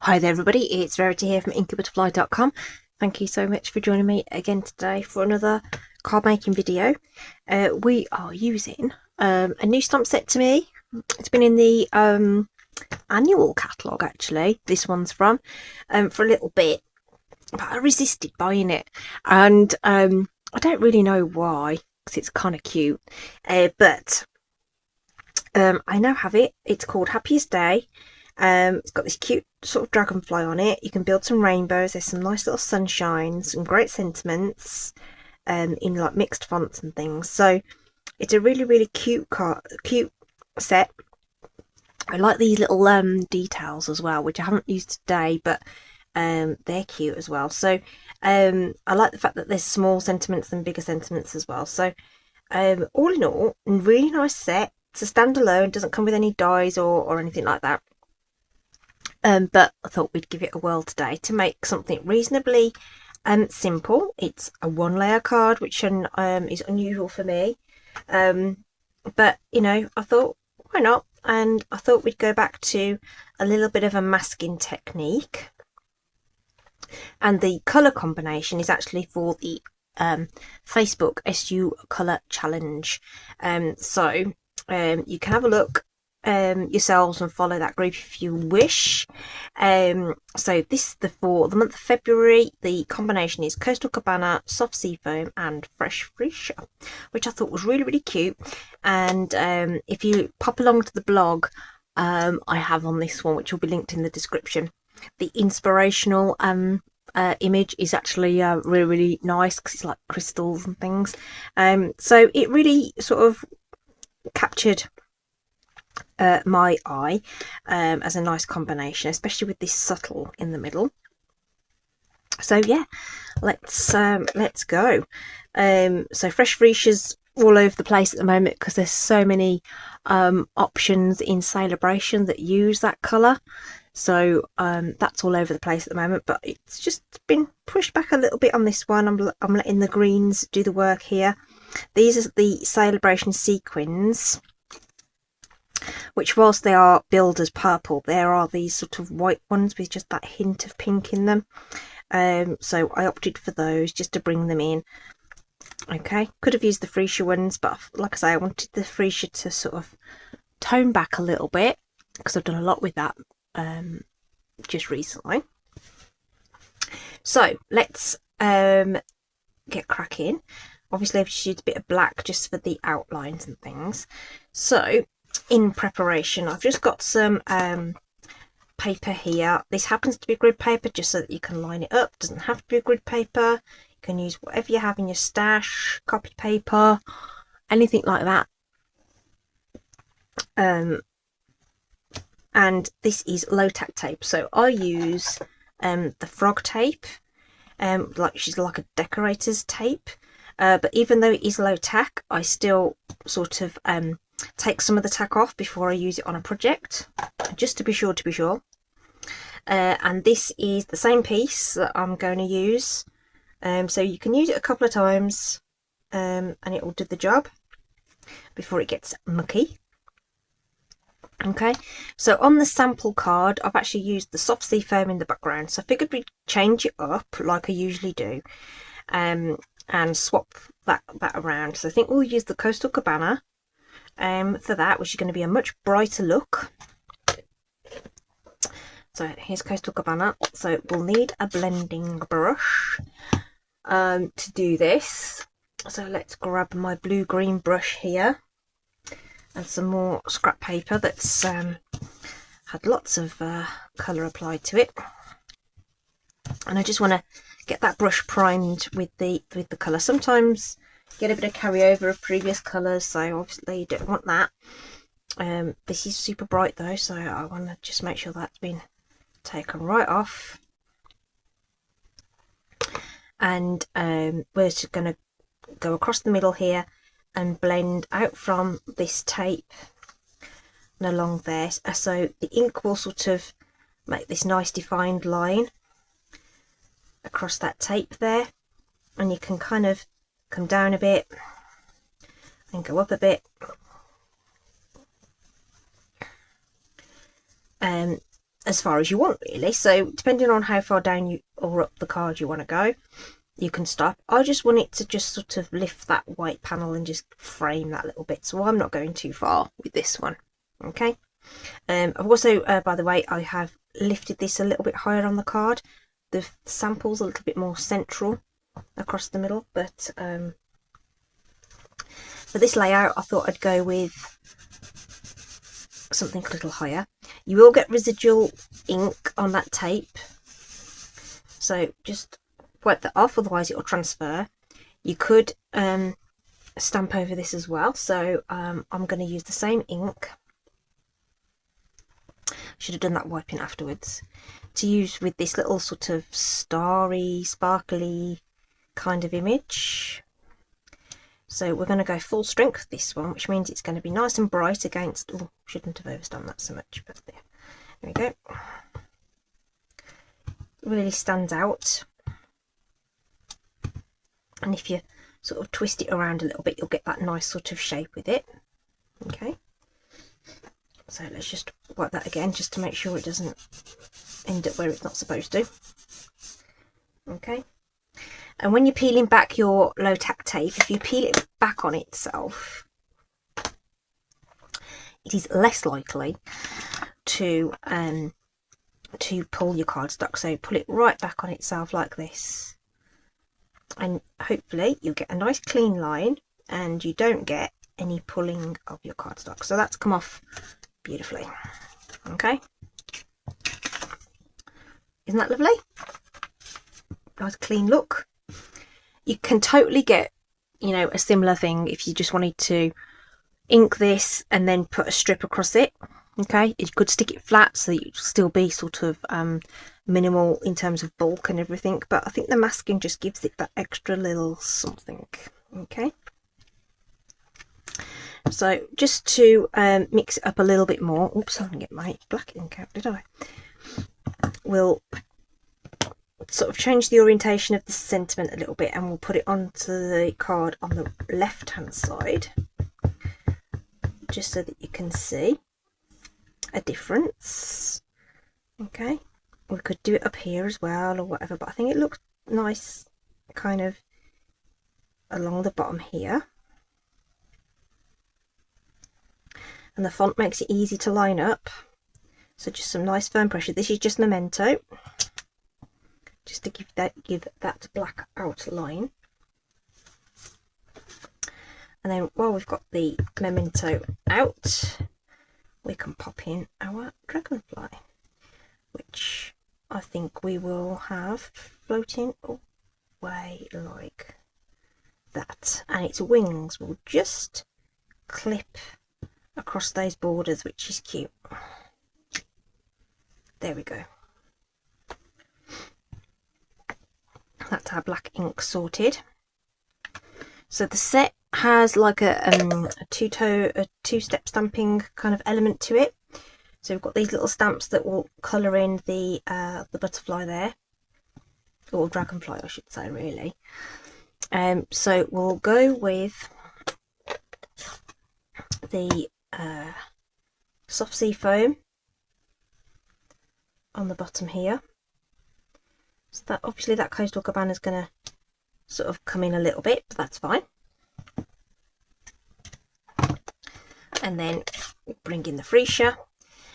Hi there everybody, it's Verity here from inkybutterfly.com. Thank you so much for joining me again today for another card making video. We are using a new stamp set to me. It's been in the annual catalogue actually, this one's from, for a little bit, but I resisted buying it, and I don't really know why, because it's kind of cute, but I now have it. It's called Happiest Day. It's got this cute sort of dragonfly on it. You can build some rainbows. There's some nice little sunshines, some great sentiments, in like mixed fonts and things. So it's a really cute cute set. I like these little details as well, which I haven't used today, but they're cute as well. So I like the fact that there's small sentiments and bigger sentiments as well. So all in all, a really nice set. It's a standalone, doesn't come with any dies or anything like that. But I thought we'd give it a whirl today to make something reasonably simple. It's a one layer card, which is unusual for me. But you know, I thought, why not? And I thought we'd go back to a little bit of a masking technique. And the colour combination is actually for the Facebook SU Colour Challenge. So you can have a look yourselves and follow that group if you wish. So this is for the month of February. The combination is Coastal Cabana, Soft Sea Foam and Fresh Freesia, which I thought was really cute. And if you pop along to the blog, I have on this one, which will be linked in the description, the inspirational image is actually really nice, because it's like crystals and things. So it really sort of captured my eye as a nice combination, especially with this subtle in the middle. So yeah, let's go. So Fresh Freesia's all over the place at the moment, because there's so many options in Celebration that use that colour. So that's all over the place at the moment, but it's just been pushed back a little bit on this one. I'm letting the greens do the work here. These are the Celebration sequins, which whilst they are billed as purple, there are these sort of white ones with just that hint of pink in them. So I opted for those just to bring them in. Okay, could have used the Freesia ones, but like I say, I wanted the Freesia to sort of tone back a little bit, because I've done a lot with that just recently. So let's get cracking. Obviously I've just used a bit of black just for the outlines and things. So in preparation, I've just got some paper here. This happens to be grid paper, just so that you can line it up. Doesn't have to be grid paper. You can use whatever you have in your stash, copy paper, anything like that. And this is low tack tape, so I use the frog tape, she's like a decorator's tape, but even though it is low tack, I still sort of take some of the tack off before I use it on a project, just to be sure. And this is the same piece that I'm going to use, so you can use it a couple of times and it will do the job before it gets mucky. Okay, so on the sample card I've actually used the Soft Sea Foam in the background, so I figured we'd change it up like I usually do, and swap that around. So I think we'll use the Coastal Cabana for that, which is going to be a much brighter look. So here's Coastal Cabana. So we'll need a blending brush to do this. So let's grab my blue-green brush here and some more scrap paper that's had lots of colour applied to it. And I just want to get that brush primed with the colour. Sometimes you get a bit of carryover of previous colours, so obviously you don't want that. This is super bright though, so I want to just make sure that's been taken right off. And we're just going to go across the middle here and blend out from this tape and along there, so the ink will sort of make this nice defined line across that tape there, and you can kind of come down a bit and go up a bit. as far as you want, really. So depending on how far down you or up the card you want to go, you can stop. I just want it to just sort of lift that white panel and just frame that little bit, so I'm not going too far with this one. Okay. I've also, by the way, I have lifted this a little bit higher on the card. The sample's a little bit more central across the middle, but for this layout I thought I'd go with something a little higher. You will get residual ink on that tape, so just wipe that off, otherwise it will transfer. You could stamp over this as well, so I'm going to use the same ink. Should have done that wiping afterwards, to use with this little sort of starry, sparkly kind of image. So we're going to go full strength with this one, which means it's going to be nice and bright against, oh, shouldn't have overstamped that so much, but there we go. It really stands out. And if you sort of twist it around a little bit, you'll get that nice sort of shape with it. Okay. So let's just wipe that again, just to make sure it doesn't end up where it's not supposed to. Okay. And when you're peeling back your low tack tape, if you peel it back on itself, it is less likely to pull your cardstock. So pull it right back on itself like this, and hopefully you'll get a nice clean line and you don't get any pulling of your cardstock. So that's come off beautifully. Okay, isn't that lovely? Nice clean look. You can totally get, you know, a similar thing if you just wanted to ink this and then put a strip across it. Okay, you could stick it flat so you'd still be sort of minimal in terms of bulk and everything, but I think the masking just gives it that extra little something. Okay, so just to mix it up a little bit more, oops, I didn't get my black ink out, did I? We'll sort of change the orientation of the sentiment a little bit, and we'll put it onto the card on the left hand side, just so that you can see a difference. Okay, we could do it up here as well or whatever, but I think it looks nice kind of along the bottom here, and the font makes it easy to line up. So just some nice firm pressure. This is just Memento, just to give that black outline. And then while we've got the Memento out, we can pop in our dragonfly, which I think we will have floating away like that, and its wings will just clip across those borders, which is cute. There we go. That's our black ink sorted. So the set has like a two-step stamping kind of element to it. So we've got these little stamps that will colour in the butterfly there, or dragonfly I should say, really. So we'll go with the soft sea foam on the bottom here. So that obviously that coastal cabana is going to sort of come in a little bit, but that's fine. And then bring in the freesia.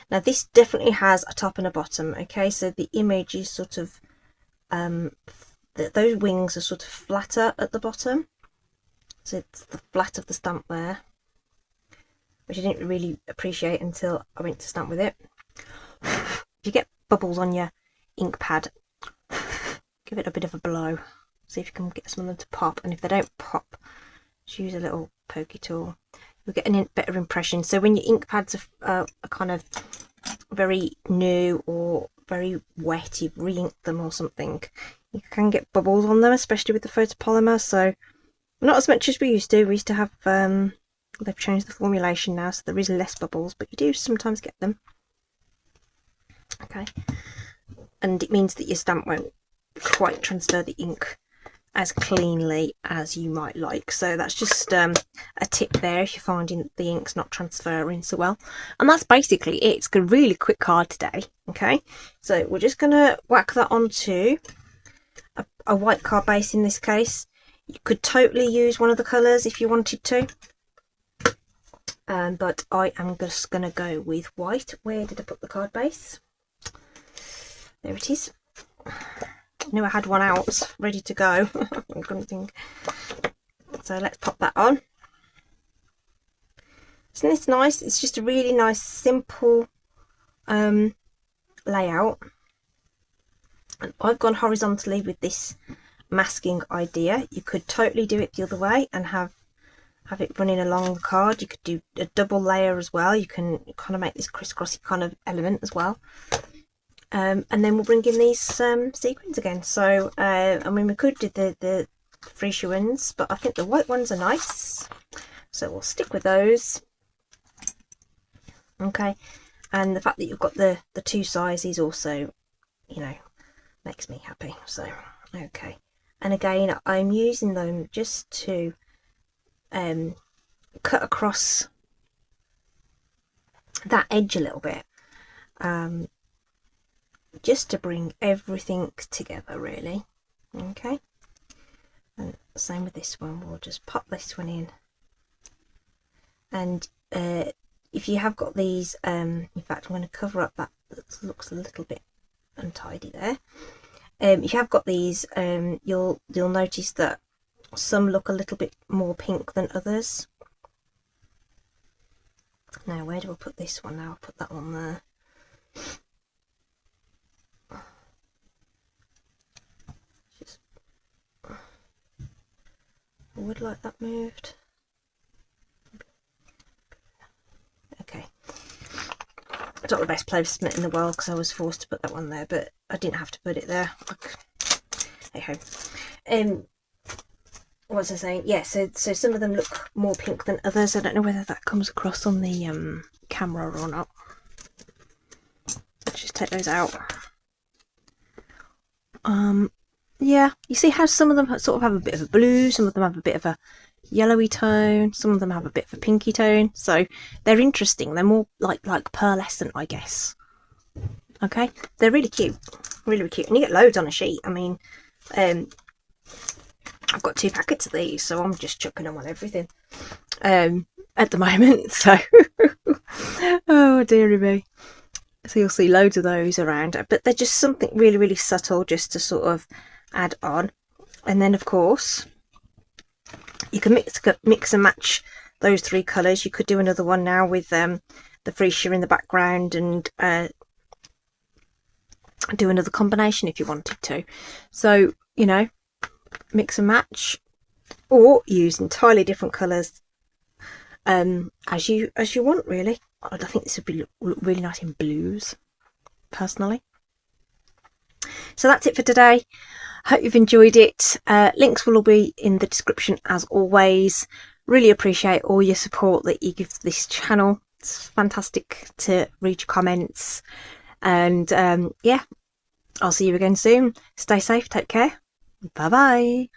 Now this definitely has a top and a bottom. Okay, so the image is sort of those wings are sort of flatter at the bottom, so it's the flat of the stamp there, which I didn't really appreciate until I went to stamp with it. If you get bubbles on your ink pad, give it a bit of a blow, see if you can get some of them to pop, and if they don't pop, just use a little pokey tool. You'll get a better impression. So when your ink pads are kind of very new or very wet, you've re-inked them or something, you can get bubbles on them, especially with the photopolymer. So not as much as we used to. We used to have they've changed the formulation now, so there is less bubbles, but you do sometimes get them. Okay, and it means that your stamp won't quite transfer the ink as cleanly as you might like. So that's just a tip there if you're finding the ink's not transferring so well. And that's basically it. It's a really quick card today. Okay, so we're just going to whack that onto a white card base in this case. You could totally use one of the colours if you wanted to. But I am just going to go with white. Where did I put the card base? There it is. I knew I had one out ready to go. I couldn't think. So let's pop that on. Isn't this nice? It's just a really nice simple layout. And I've gone horizontally with this masking idea. You could totally do it the other way and have it running along the card. You could do a double layer as well. You can kind of make this crisscrossy kind of element as well. And then we'll bring in these sequins again. So I mean, we could do the freesia ones, but I think the white ones are nice, so we'll stick with those. Okay, and the fact that you've got the two sizes also, you know, makes me happy. So okay, and again I'm using them just to cut across that edge a little bit, just to bring everything together really. Okay, and same with this one. We'll just pop this one in, and if you have got these, in fact I'm going to cover up that looks a little bit untidy there. If you have got these, you'll notice that some look a little bit more pink than others. Now where do I put this one? Now I'll put that one there. Just, I would like that moved. Okay, it's not the best placement in the world because I was forced to put that one there, but I didn't have to put it there. Hey ho. What was I saying? Yeah, so some of them look more pink than others. I don't know whether that comes across on the camera or not. Let's just take those out. Yeah, you see how some of them sort of have a bit of a blue, some of them have a bit of a yellowy tone, some of them have a bit of a pinky tone. So they're interesting. They're more like pearlescent, I guess. Okay, they're really cute, really, really cute, and you get loads on a sheet. I mean, I've got 2 packets of these, so I'm just chucking them on everything at the moment. So oh dearie me. So you'll see loads of those around, but they're just something really, really subtle just to sort of add on. And then of course you can mix and match those 3 colours. You could do another one now with the freesia in the background and do another combination if you wanted to. So, you know, mix and match, or use entirely different colours as you want really. I think this would look really nice in blues personally. So that's it for today. Hope you've enjoyed it. Links will all be in the description as always. Really appreciate all your support that you give this channel. It's fantastic to read your comments, and yeah, I'll see you again soon. Stay safe, take care, bye bye.